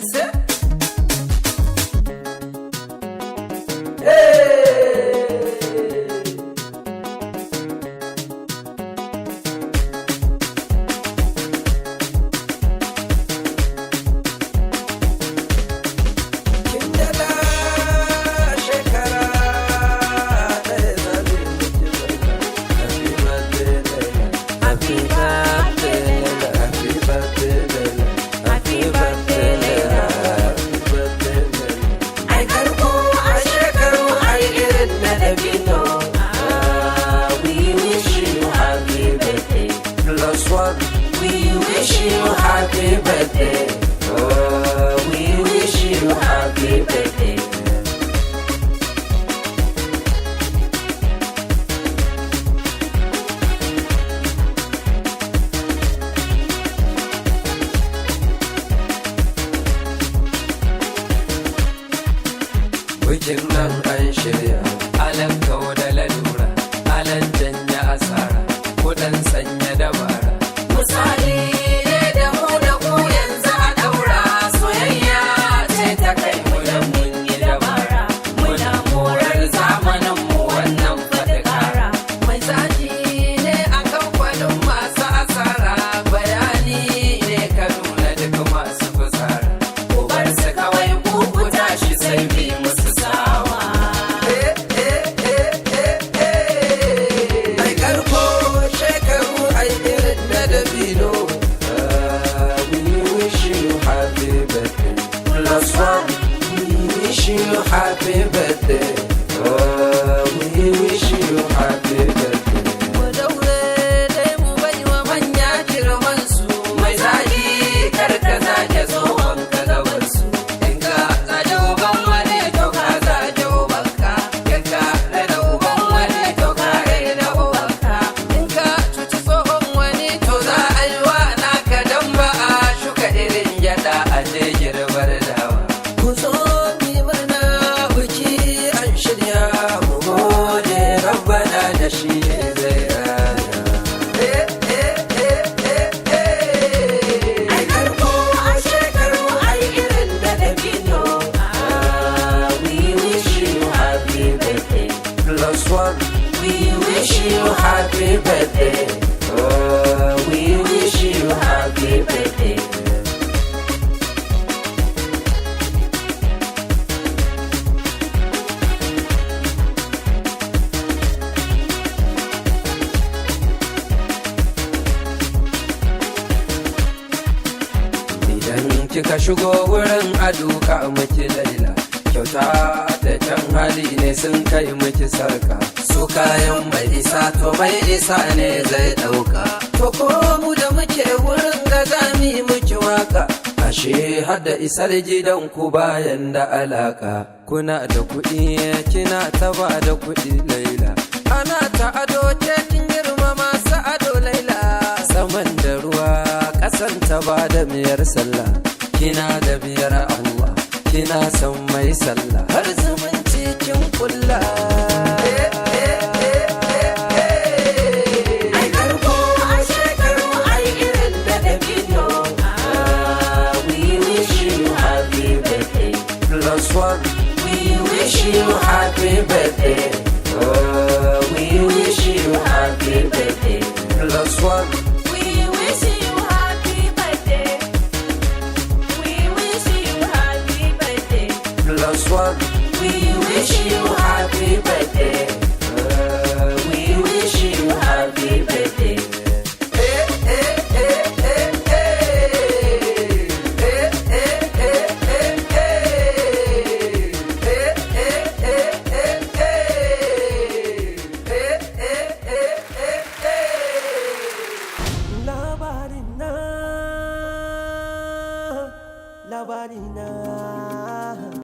danse. We wish you happy birthday. Oh, we wish you happy birthday. Bikin nan an shirya, alan kawo da lalura, alan janya asara, kudan sanya dabara. Misali ne da mu da ku yanzu a daura, soyayya ce ta kai mu da mun yi dabara. Muna morar zamanin mu wannan faɗi ƙara. Mai zaji ne a kamfanin masu asara, bayani ne ka nuna duk masu fusara. Ku bar su kawai ku tashi sai bi musu sawa. Ai karko shekaru ai irin na dabino. We wish you happy birthday. Plus one, we wish you happy birthday. We wish you happy birthday. Mu daure dai mu bai wa manya girman su. Mai zagi karka zage tsohon ka gaban su. In ka zage uban wani to ka zage ubanka. In ka rena uban wani to ka rena ubanka. In ka cuci tsohon wani to za a yi wa naka dan ba a shuka irin gyada a je girbar dawa. Ku zo mi murna biki an shirya mu gode rabbana da shi ne zai rana. Ai karko a shekaru ai irin da dabino. We wish you happy birthday. Plus one, we wish you happy birthday. We wish you happy birthday. Idan kika shigo wurin aduka miki laila, kyauta da can hali ne sun kai miki sarka. Su kayan mai isa to mai isa ne zai dauka. To ko mu da muke wurin ga zami miki waka. Ashe hada isar gidan ku bayan da alaka. Kuna da kuɗi kina ta ba da kuɗi laila. Ana ta ado kin girma masu ado laila. Saman da ruwa ƙasan ta ba da miyar sallah. Kina da biyar Allah, kina son mai sallah. Har zumunci kin kulla. Ai karko a shekaru ai irin da dabino. We wish you happy birthday. Plus one, we wish you happy birthday. We wish you happy birthday. Plus one, we wish you happy birthday. We wish you happy birthday. Plus one, we wish you happy birthday.